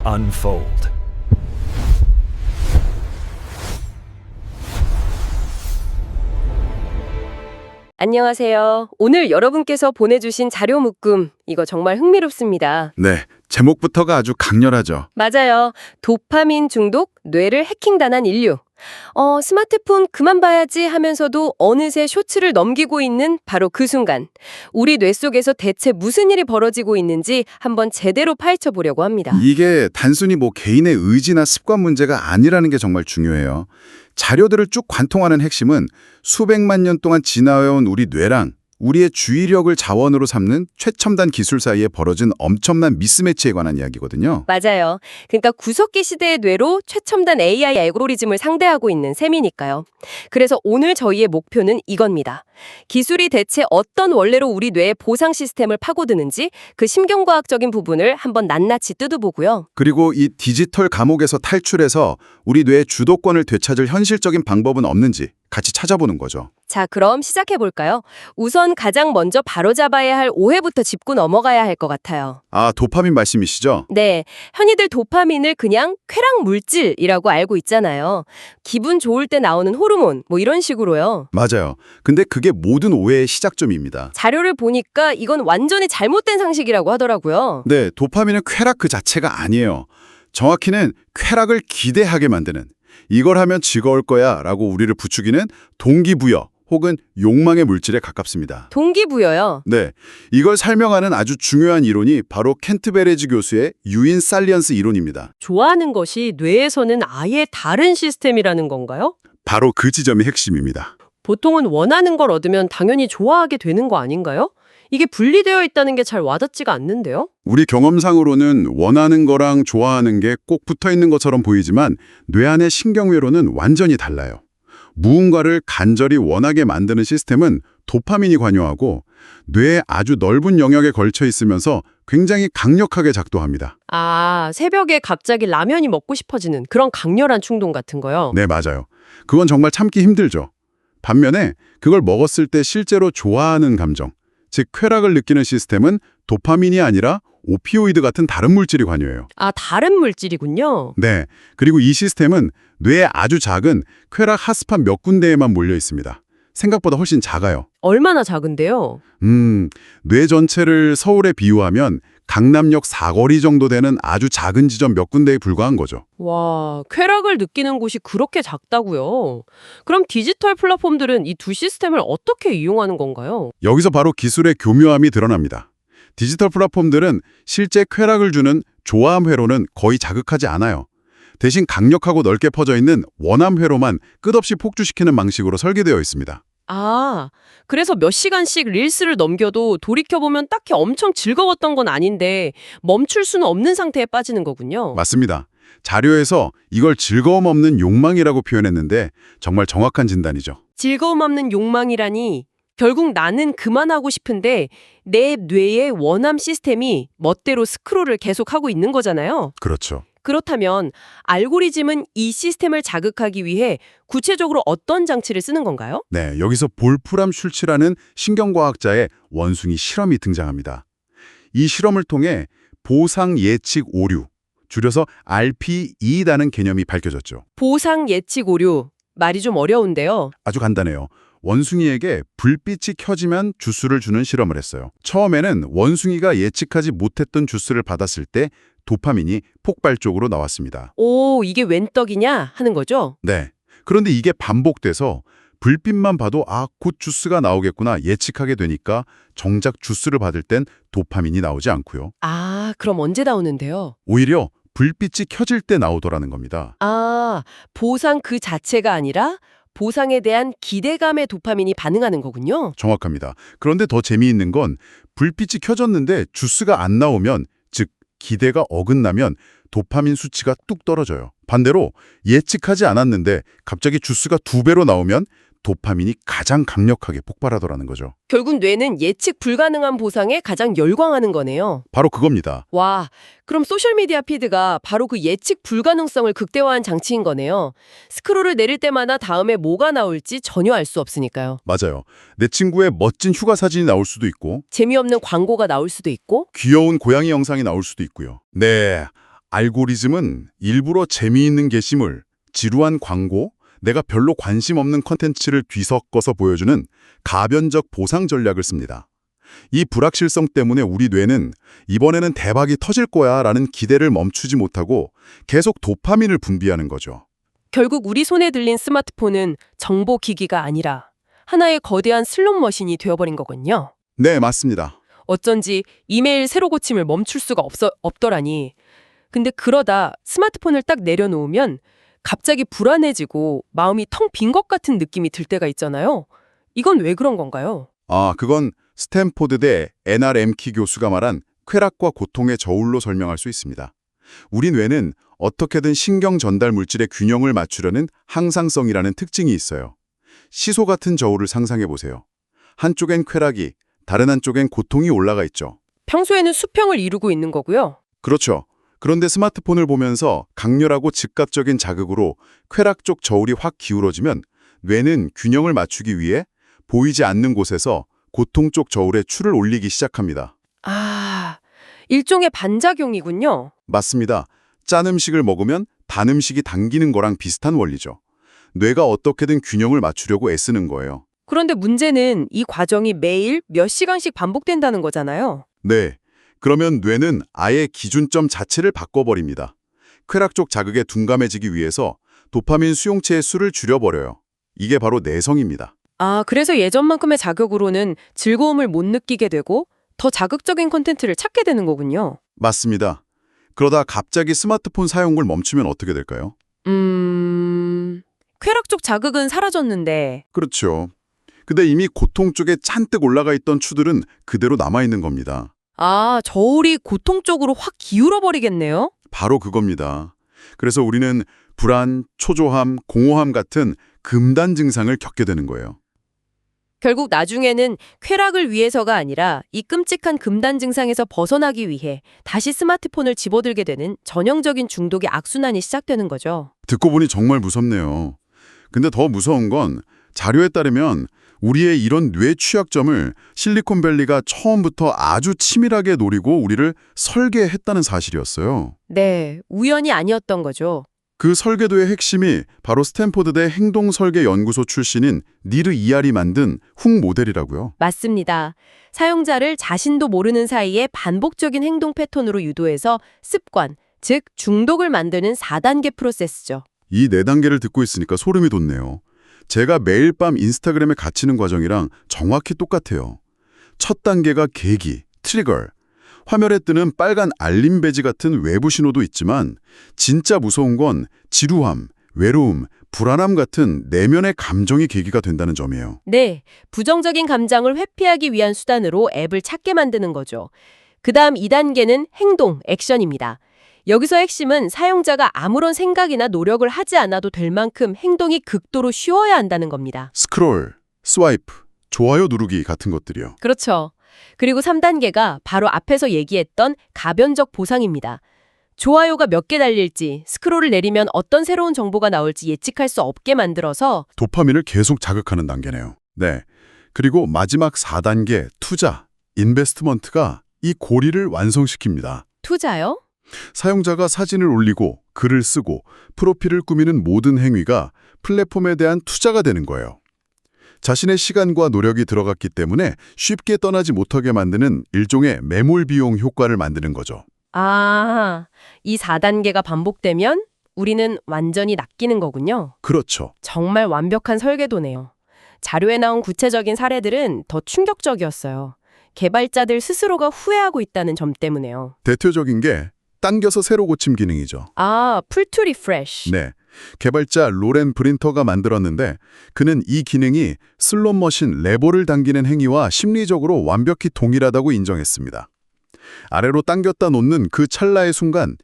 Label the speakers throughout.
Speaker 1: unfold.
Speaker 2: 안녕하세요. 오늘 여러분께서 보내주신 자료 묶음, 이거 정말 흥미롭습니다.
Speaker 3: 네, 제목부터가 아주 강렬하죠.
Speaker 2: 맞아요. 도파민 중독, 뇌를 해킹당한 인류. 스마트폰 그만 봐야지 하면서도 어느새 쇼츠를 넘기고 있는 바로 그 순간. 우리 뇌 속에서 대체 무슨 일이 벌어지고 있는지 한번 제대로 파헤쳐 보려고 합니다.
Speaker 3: 이게 단순히 개인의 의지나 습관 문제가 아니라는 게 정말 중요해요. 자료들을 쭉 관통하는 핵심은 수백만 년 동안 진화해온 우리 뇌랑 우리의 주의력을 자원으로 삼는 최첨단 기술 사이에 벌어진 엄청난 미스매치에 관한 이야기거든요.
Speaker 2: 맞아요. 그러니까 구석기 시대의 뇌로 최첨단 AI 알고리즘을 상대하고 있는 셈이니까요. 그래서 오늘 저희의 목표는 이겁니다. 기술이 대체 어떤 원래로 우리 뇌의 보상 시스템을 파고드는지 그 심경과학적인 부분을 한번 낱낱이 뜯어보고요.
Speaker 3: 그리고 이 디지털 감옥에서 탈출해서 우리 뇌의 주도권을 되찾을 현실적인 방법은 없는지 같이 찾아보는 거죠.
Speaker 2: 자, 그럼 시작해볼까요? 우선 가장 먼저 바로잡아야 할 오해부터 짚고 넘어가야 할 것 같아요.
Speaker 3: 아, 도파민 말씀이시죠?
Speaker 2: 네, 흔히들 도파민을 그냥 쾌락 물질이라고 알고 있잖아요. 기분 좋을 때 나오는 호르몬, 이런 식으로요.
Speaker 3: 맞아요. 근데 그게 모든 오해의 시작점입니다.
Speaker 2: 자료를 보니까 이건 완전히 잘못된 상식이라고 하더라고요.
Speaker 3: 네, 도파민은 쾌락 그 자체가 아니에요. 정확히는 쾌락을 기대하게 만드는, 이걸 하면 즐거울 거야 라고 우리를 부추기는 동기부여 혹은 욕망의 물질에 가깝습니다.
Speaker 2: 동기부여요.
Speaker 3: 네, 이걸 설명하는 아주 중요한 이론이 바로 켄트베리지 교수의 유인 살리언스 이론입니다.
Speaker 4: 좋아하는 것이 뇌에서는 아예 다른 시스템이라는 건가요?
Speaker 3: 바로 그 지점이 핵심입니다.
Speaker 4: 보통은 원하는 걸 얻으면 당연히 좋아하게 되는 거 아닌가요? 이게 분리되어 있다는 게 잘 와닿지가 않는데요?
Speaker 3: 우리 경험상으로는 원하는 거랑 좋아하는 게 꼭 붙어 있는 것처럼 보이지만 뇌 안의 신경회로는 완전히 달라요. 무언가를 간절히 원하게 만드는 시스템은 도파민이 관여하고 뇌의 아주 넓은 영역에 걸쳐 있으면서 굉장히 강력하게 작동합니다.
Speaker 4: 아, 새벽에 갑자기 라면이 먹고 싶어지는 그런 강렬한 충동 같은 거요?
Speaker 3: 네, 맞아요. 그건 정말 참기 힘들죠. 반면에 그걸 먹었을 때 실제로 좋아하는 감정, 즉 쾌락을 느끼는 시스템은 도파민이 아니라 오피오이드 같은 다른 물질이 관여해요.
Speaker 4: 아, 다른 물질이군요.
Speaker 3: 네, 그리고 이 시스템은 뇌에 아주 작은 쾌락 핫스팟 몇 군데에만 몰려 있습니다. 생각보다 훨씬 작아요.
Speaker 4: 얼마나 작은데요?
Speaker 3: 뇌 전체를 서울에 비유하면 강남역 사거리 정도 되는 아주 작은 지점 몇 군데에 불과한 거죠.
Speaker 4: 와, 쾌락을 느끼는 곳이 그렇게 작다고요? 그럼 디지털 플랫폼들은 이 두 시스템을 어떻게 이용하는 건가요?
Speaker 3: 여기서 바로 기술의 교묘함이 드러납니다. 디지털 플랫폼들은 실제 쾌락을 주는 좋아함 회로는 거의 자극하지 않아요. 대신 강력하고 넓게 퍼져 있는 원함 회로만 끝없이 폭주시키는 방식으로 설계되어 있습니다.
Speaker 4: 아, 그래서 몇 시간씩 릴스를 넘겨도 돌이켜보면 딱히 엄청 즐거웠던 건 아닌데 멈출 수는 없는 상태에 빠지는 거군요.
Speaker 3: 맞습니다. 자료에서 이걸 즐거움 없는 욕망이라고 표현했는데 정말 정확한 진단이죠.
Speaker 4: 즐거움 없는 욕망이라니 결국 나는 그만하고 싶은데 내 뇌의 원함 시스템이 멋대로 스크롤을 계속하고 있는 거잖아요.
Speaker 3: 그렇죠.
Speaker 4: 그렇다면 알고리즘은 이 시스템을 자극하기 위해 구체적으로 어떤 장치를 쓰는 건가요?
Speaker 3: 네, 여기서 볼프람 슐츠라는 신경과학자의 원숭이 실험이 등장합니다. 이 실험을 통해 보상 예측 오류, 줄여서 RPE라는 개념이 밝혀졌죠.
Speaker 4: 보상 예측 오류. 말이 좀 어려운데요.
Speaker 3: 아주 간단해요. 원숭이에게 불빛이 켜지면 주스를 주는 실험을 했어요. 처음에는 원숭이가 예측하지 못했던 주스를 받았을 때 도파민이 폭발적으로 나왔습니다.
Speaker 4: 오, 이게 웬 떡이냐 하는 거죠?
Speaker 3: 네. 그런데 이게 반복돼서 불빛만 봐도 곧 주스가 나오겠구나 예측하게 되니까 정작 주스를 받을 땐 도파민이 나오지 않고요.
Speaker 4: 아, 그럼 언제 나오는데요?
Speaker 3: 오히려 불빛이 켜질 때 나오더라는 겁니다.
Speaker 4: 아, 보상 그 자체가 아니라 보상에 대한 기대감에 도파민이 반응하는 거군요.
Speaker 3: 정확합니다. 그런데 더 재미있는 건 불빛이 켜졌는데 주스가 안 나오면, 즉 기대가 어긋나면 도파민 수치가 뚝 떨어져요. 반대로 예측하지 않았는데 갑자기 주스가 2배로 나오면 도파민이 가장 강력하게 폭발하더라는 거죠.
Speaker 4: 결국 뇌는 예측 불가능한 보상에 가장 열광하는 거네요.
Speaker 3: 바로 그겁니다.
Speaker 4: 와, 그럼 소셜미디어 피드가 바로 그 예측 불가능성을 극대화한 장치인 거네요. 스크롤을 내릴 때마다 다음에 뭐가 나올지 전혀 알 수 없으니까요.
Speaker 3: 맞아요. 내 친구의 멋진 휴가 사진이 나올 수도 있고
Speaker 4: 재미없는 광고가 나올 수도 있고
Speaker 3: 귀여운 고양이 영상이 나올 수도 있고요. 네, 알고리즘은 일부러 재미있는 게시물, 지루한 광고, 내가 별로 관심 없는 컨텐츠를 뒤섞어서 보여주는 가변적 보상 전략을 씁니다. 이 불확실성 때문에 우리 뇌는 이번에는 대박이 터질 거야 라는 기대를 멈추지 못하고 계속 도파민을 분비하는 거죠.
Speaker 4: 결국 우리 손에 들린 스마트폰은 정보 기기가 아니라 하나의 거대한 슬롯머신이 되어버린 거군요.
Speaker 3: 네, 맞습니다.
Speaker 4: 어쩐지 이메일 새로 고침을 멈출 수가 없더라니. 근데 그러다 스마트폰을 딱 내려놓으면 갑자기 불안해지고 마음이 텅 빈 것 같은 느낌이 들 때가 있잖아요. 이건 왜 그런 건가요?
Speaker 3: 그건 스탠포드대 NRM키 교수가 말한 쾌락과 고통의 저울로 설명할 수 있습니다. 우리 뇌는 어떻게든 신경 전달 물질의 균형을 맞추려는 항상성이라는 특징이 있어요. 시소 같은 저울을 상상해 보세요. 한쪽엔 쾌락이, 다른 한쪽엔 고통이 올라가 있죠.
Speaker 4: 평소에는 수평을 이루고 있는 거고요.
Speaker 3: 그렇죠. 그런데 스마트폰을 보면서 강렬하고 즉각적인 자극으로 쾌락 쪽 저울이 확 기울어지면 뇌는 균형을 맞추기 위해 보이지 않는 곳에서 고통 쪽 저울에 추를 올리기 시작합니다.
Speaker 4: 아, 일종의 반작용이군요.
Speaker 3: 맞습니다. 짠 음식을 먹으면 단 음식이 당기는 거랑 비슷한 원리죠. 뇌가 어떻게든 균형을 맞추려고 애쓰는 거예요.
Speaker 4: 그런데 문제는 이 과정이 매일 몇 시간씩 반복된다는 거잖아요.
Speaker 3: 네. 그러면 뇌는 아예 기준점 자체를 바꿔버립니다. 쾌락 쪽 자극에 둔감해지기 위해서 도파민 수용체의 수를 줄여버려요. 이게 바로 내성입니다.
Speaker 4: 아, 그래서 예전만큼의 자극으로는 즐거움을 못 느끼게 되고 더 자극적인 콘텐츠를 찾게 되는 거군요.
Speaker 3: 맞습니다. 그러다 갑자기 스마트폰 사용을 멈추면 어떻게 될까요?
Speaker 4: 쾌락 쪽 자극은 사라졌는데
Speaker 3: 그렇죠. 근데 이미 고통 쪽에 잔뜩 올라가 있던 추들은 그대로 남아있는 겁니다.
Speaker 4: 아, 저울이 고통 쪽으로 확 기울어 버리겠네요.
Speaker 3: 바로 그겁니다. 그래서 우리는 불안, 초조함, 공허함 같은 금단 증상을 겪게 되는 거예요.
Speaker 4: 결국 나중에는 쾌락을 위해서가 아니라 이 끔찍한 금단 증상에서 벗어나기 위해 다시 스마트폰을 집어들게 되는 전형적인 중독의 악순환이 시작되는 거죠.
Speaker 3: 듣고 보니 정말 무섭네요. 근데 더 무서운 건 자료에 따르면 우리의 이런 뇌 취약점을 실리콘밸리가 처음부터 아주 치밀하게 노리고 우리를 설계했다는 사실이었어요.
Speaker 4: 네, 우연이 아니었던 거죠.
Speaker 3: 그 설계도의 핵심이 바로 스탠포드대 행동설계연구소 출신인 니르 이알이 만든 훅 모델이라고요.
Speaker 4: 맞습니다. 사용자를 자신도 모르는 사이에 반복적인 행동 패턴으로 유도해서 습관, 즉 중독을 만드는 4단계 프로세스죠.
Speaker 3: 이 4단계를 듣고 있으니까 소름이 돋네요. 제가 매일 밤 인스타그램에 갇히는 과정이랑 정확히 똑같아요. 첫 단계가 계기, 트리거. 화면에 뜨는 빨간 알림 배지 같은 외부 신호도 있지만 진짜 무서운 건 지루함, 외로움, 불안함 같은 내면의 감정이 계기가 된다는 점이에요.
Speaker 4: 네, 부정적인 감정을 회피하기 위한 수단으로 앱을 찾게 만드는 거죠. 그다음 2단계는 행동, 액션입니다. 여기서 핵심은 사용자가 아무런 생각이나 노력을 하지 않아도 될 만큼 행동이 극도로 쉬워야 한다는 겁니다.
Speaker 3: 스크롤, 스와이프, 좋아요 누르기 같은 것들이요.
Speaker 4: 그렇죠. 그리고 3단계가 바로 앞에서 얘기했던 가변적 보상입니다. 좋아요가 몇 개 달릴지, 스크롤을 내리면 어떤 새로운 정보가 나올지 예측할 수 없게 만들어서
Speaker 3: 도파민을 계속 자극하는 단계네요. 네. 그리고 마지막 4단계 투자, 인베스트먼트가 이 고리를 완성시킵니다.
Speaker 4: 투자요?
Speaker 3: 사용자가 사진을 올리고 글을 쓰고 프로필을 꾸미는 모든 행위가 플랫폼에 대한 투자가 되는 거예요. 자신의 시간과 노력이 들어갔기 때문에 쉽게 떠나지 못하게 만드는 일종의 매몰 비용 효과를 만드는 거죠.
Speaker 4: 아, 이 4단계가 반복되면 우리는 완전히 낚이는 거군요.
Speaker 3: 그렇죠.
Speaker 4: 정말 완벽한 설계도네요. 자료에 나온 구체적인 사례들은 더 충격적이었어요. 개발자들 스스로가 후회하고 있다는 점 때문에요.
Speaker 3: 대표적인 게 당겨서 새로 고침 기능이죠.
Speaker 4: 아, 풀 투 리프레쉬.
Speaker 3: 네. 개발자 로렌 브린터가 만들었는데 그는 이 기능이 슬롯머신 레버를 당기는 행위와 심리적으로 완벽히 동일하다고 인정했습니다. 아래로 당겼다 놓는 그 찰나의 순간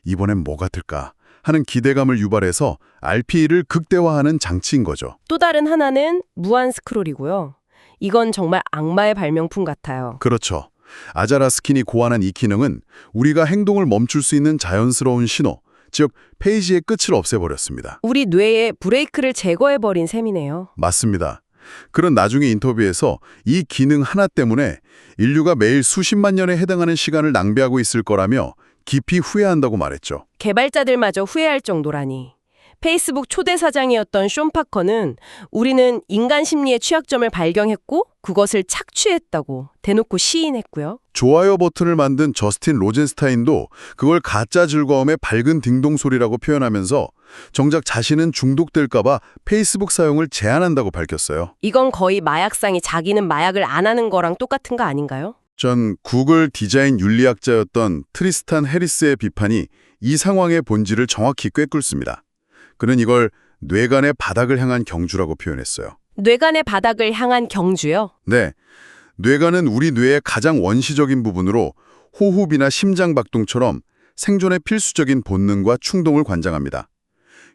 Speaker 3: 이번엔 뭐가 들까 하는 기대감을 유발해서 RPE를 극대화하는 장치인 거죠.
Speaker 4: 또 다른 하나는 무한 스크롤이고요. 이건 정말 악마의 발명품 같아요.
Speaker 3: 그렇죠. 아자라스킨이 고안한 이 기능은 우리가 행동을 멈출 수 있는 자연스러운 신호, 즉 페이지의 끝을 없애버렸습니다.
Speaker 4: 우리 뇌의 브레이크를 제거해버린 셈이네요.
Speaker 3: 맞습니다. 그런 나중에 인터뷰에서 이 기능 하나 때문에 인류가 매일 수십만 년에 해당하는 시간을 낭비하고 있을 거라며 깊이 후회한다고 말했죠.
Speaker 4: 개발자들마저 후회할 정도라니. 페이스북 초대 사장이었던 쇼 파커는 우리는 인간 심리의 취약점을 발견했고 그것을 착취했다고 대놓고 시인했고요.
Speaker 3: 좋아요 버튼을 만든 저스틴 로젠스타인도 그걸 가짜 즐거움의 밝은 딩동 소리라고 표현하면서 정작 자신은 중독될까 봐 페이스북 사용을 제한한다고 밝혔어요.
Speaker 4: 이건 거의 마약상이 자기는 마약을 안 하는 거랑 똑같은 거 아닌가요?
Speaker 3: 전 구글 디자인 윤리학자였던 트리스탄 해리스의 비판이 이 상황의 본질을 정확히 꿰뚫습니다. 그는 이걸 뇌간의 바닥을 향한 경주라고 표현했어요.
Speaker 4: 뇌간의 바닥을 향한 경주요?
Speaker 3: 네, 뇌간은 우리 뇌의 가장 원시적인 부분으로 호흡이나 심장박동처럼 생존의 필수적인 본능과 충동을 관장합니다.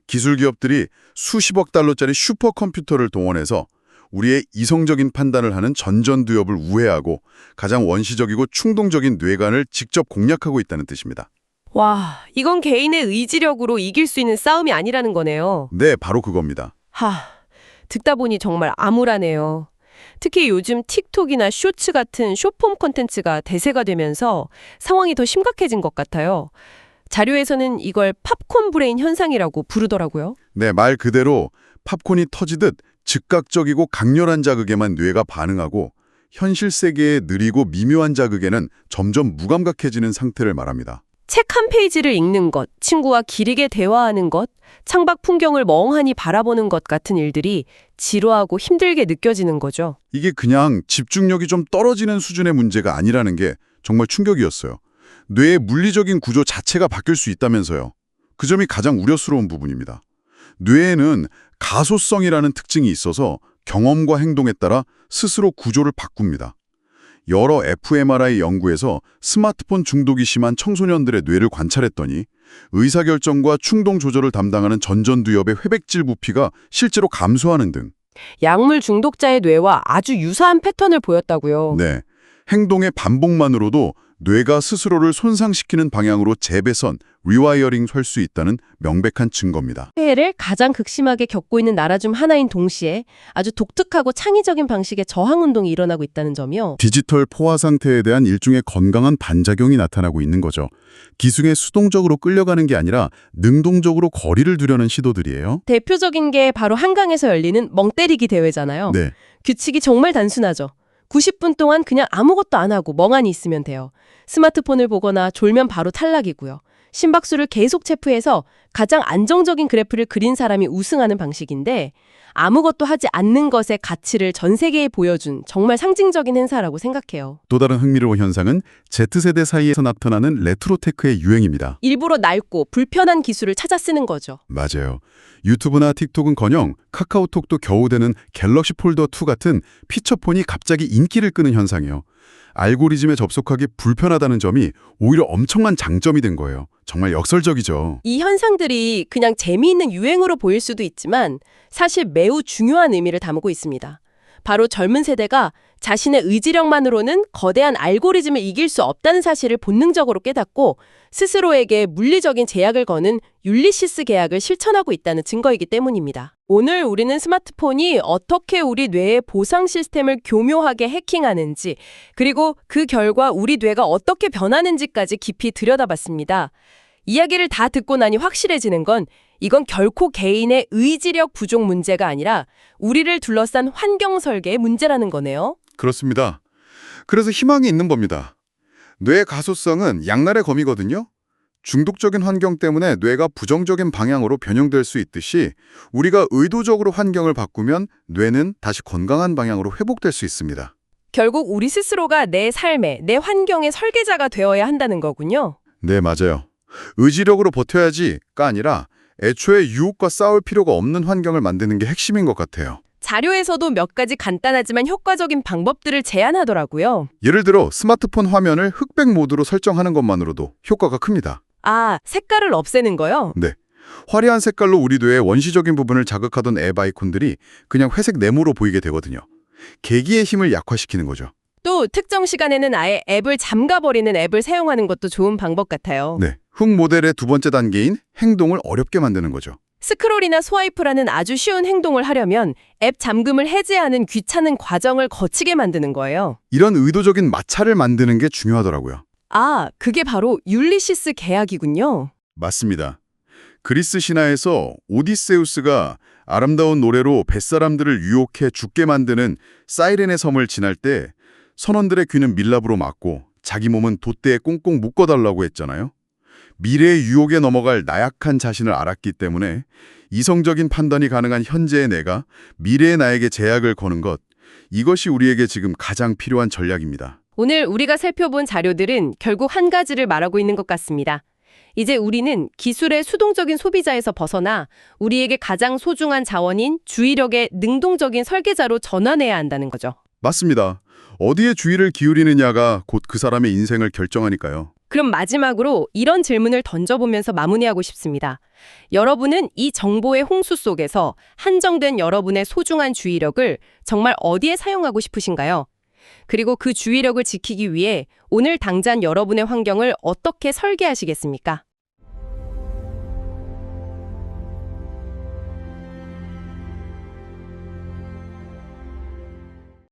Speaker 3: 기술 기업들이 수십억 달러짜리 슈퍼컴퓨터를 동원해서 우리의 이성적인 판단을 하는 전전두엽을 우회하고 가장 원시적이고 충동적인 뇌간을 직접 공략하고 있다는 뜻입니다.
Speaker 4: 와, 이건 개인의 의지력으로 이길 수 있는 싸움이 아니라는 거네요.
Speaker 3: 네, 바로 그겁니다.
Speaker 4: 듣다 보니 정말 암울하네요. 특히 요즘 틱톡이나 쇼츠 같은 숏폼 콘텐츠가 대세가 되면서 상황이 더 심각해진 것 같아요. 자료에서는 이걸 팝콘 브레인 현상이라고 부르더라고요.
Speaker 3: 네, 말 그대로 팝콘이 터지듯 즉각적이고 강렬한 자극에만 뇌가 반응하고 현실 세계의 느리고 미묘한 자극에는 점점 무감각해지는 상태를 말합니다.
Speaker 4: 책 한 페이지를 읽는 것, 친구와 길게 대화하는 것, 창밖 풍경을 멍하니 바라보는 것 같은 일들이 지루하고 힘들게 느껴지는 거죠.
Speaker 3: 이게 그냥 집중력이 좀 떨어지는 수준의 문제가 아니라는 게 정말 충격이었어요. 뇌의 물리적인 구조 자체가 바뀔 수 있다면서요. 그 점이 가장 우려스러운 부분입니다. 뇌에는 가소성이라는 특징이 있어서 경험과 행동에 따라 스스로 구조를 바꿉니다. 여러 fMRI 연구에서 스마트폰 중독이 심한 청소년들의 뇌를 관찰했더니 의사결정과 충동 조절을 담당하는 전전두엽의 회백질 부피가 실제로 감소하는 등
Speaker 4: 약물 중독자의 뇌와 아주 유사한 패턴을 보였다고요.
Speaker 3: 네, 행동의 반복만으로도 뇌가 스스로를 손상시키는 방향으로 재배선, 리와이어링 할 수 있다는 명백한 증거입니다.
Speaker 4: 폐해를 가장 극심하게 겪고 있는 나라 중 하나인 동시에 아주 독특하고 창의적인 방식의 저항운동이 일어나고 있다는 점이요.
Speaker 3: 디지털 포화 상태에 대한 일종의 건강한 반작용이 나타나고 있는 거죠. 기승에 수동적으로 끌려가는 게 아니라 능동적으로 거리를 두려는 시도들이에요.
Speaker 4: 대표적인 게 바로 한강에서 열리는 멍때리기 대회잖아요.
Speaker 3: 네,
Speaker 4: 규칙이 정말 단순하죠. 90분 동안 그냥 아무것도 안 하고 멍하니 있으면 돼요. 스마트폰을 보거나 졸면 바로 탈락이고요. 심박수를 계속 체프해서 가장 안정적인 그래프를 그린 사람이 우승하는 방식인데 아무것도 하지 않는 것의 가치를 전 세계에 보여준 정말 상징적인 행사라고 생각해요.
Speaker 3: 또 다른 흥미로운 현상은 Z세대 사이에서 나타나는 레트로테크의 유행입니다.
Speaker 4: 일부러 낡고 불편한 기술을 찾아 쓰는 거죠.
Speaker 3: 맞아요. 유튜브나 틱톡은커녕 카카오톡도 겨우 되는 갤럭시 폴더 2 같은 피처폰이 갑자기 인기를 끄는 현상이에요. 알고리즘에 접속하기 불편하다는 점이 오히려 엄청난 장점이 된 거예요. 정말 역설적이죠.
Speaker 4: 이 현상들이 그냥 재미있는 유행으로 보일 수도 있지만 사실 매우 중요한 의미를 담고 있습니다. 바로 젊은 세대가 자신의 의지력만으로는 거대한 알고리즘을 이길 수 없다는 사실을 본능적으로 깨닫고 스스로에게 물리적인 제약을 거는 율리시스 계약을 실천하고 있다는 증거이기 때문입니다. 오늘 우리는 스마트폰이 어떻게 우리 뇌의 보상 시스템을 교묘하게 해킹하는지, 그리고 그 결과 우리 뇌가 어떻게 변하는지까지 깊이 들여다봤습니다. 이야기를 다 듣고 나니 확실해지는 건 이건 결코 개인의 의지력 부족 문제가 아니라 우리를 둘러싼 환경 설계의 문제라는 거네요.
Speaker 3: 그렇습니다. 그래서 희망이 있는 겁니다. 뇌의 가소성은 양날의 검이거든요. 중독적인 환경 때문에 뇌가 부정적인 방향으로 변형될 수 있듯이 우리가 의도적으로 환경을 바꾸면 뇌는 다시 건강한 방향으로 회복될 수 있습니다.
Speaker 4: 결국 우리 스스로가 내 삶의, 내 환경의 설계자가 되어야 한다는 거군요.
Speaker 3: 네, 맞아요. 의지력으로 버텨야지가 아니라 애초에 유혹과 싸울 필요가 없는 환경을 만드는 게 핵심인 것 같아요.
Speaker 4: 자료에서도 몇 가지 간단하지만 효과적인 방법들을 제안하더라고요.
Speaker 3: 예를 들어 스마트폰 화면을 흑백 모드로 설정하는 것만으로도 효과가 큽니다.
Speaker 4: 아, 색깔을 없애는 거요?
Speaker 3: 네. 화려한 색깔로 우리 뇌의 원시적인 부분을 자극하던 앱 아이콘들이 그냥 회색 네모로 보이게 되거든요. 계기의 힘을 약화시키는 거죠.
Speaker 4: 또 특정 시간에는 아예 앱을 잠가버리는 앱을 사용하는 것도 좋은 방법 같아요.
Speaker 3: 네. 흑 모델의 두 번째 단계인 행동을 어렵게 만드는 거죠.
Speaker 4: 스크롤이나 스와이프라는 아주 쉬운 행동을 하려면 앱 잠금을 해제하는 귀찮은 과정을 거치게 만드는 거예요.
Speaker 3: 이런 의도적인 마찰을 만드는 게 중요하더라고요.
Speaker 2: 아, 그게 바로 율리시스 계약이군요.
Speaker 3: 맞습니다. 그리스 신화에서 오디세우스가 아름다운 노래로 뱃사람들을 유혹해 죽게 만드는 사이렌의 섬을 지날 때 선원들의 귀는 밀랍으로 막고 자기 몸은 돛대에 꽁꽁 묶어달라고 했잖아요. 미래의 유혹에 넘어갈 나약한 자신을 알았기 때문에 이성적인 판단이 가능한 현재의 내가 미래의 나에게 제약을 거는 것, 이것이 우리에게 지금 가장 필요한 전략입니다.
Speaker 2: 오늘 우리가 살펴본 자료들은 결국 한 가지를 말하고 있는 것 같습니다. 이제 우리는 기술의 수동적인 소비자에서 벗어나 우리에게 가장 소중한 자원인 주의력의 능동적인 설계자로 전환해야 한다는 거죠.
Speaker 3: 맞습니다. 어디에 주의를 기울이느냐가 곧 그 사람의 인생을 결정하니까요.
Speaker 2: 그럼 마지막으로 이런 질문을 던져보면서 마무리하고 싶습니다. 여러분은 이 정보의 홍수 속에서 한정된 여러분의 소중한 주의력을 정말 어디에 사용하고 싶으신가요? 그리고 그 주의력을 지키기 위해 오늘 당장 여러분의 환경을 어떻게 설계하시겠습니까?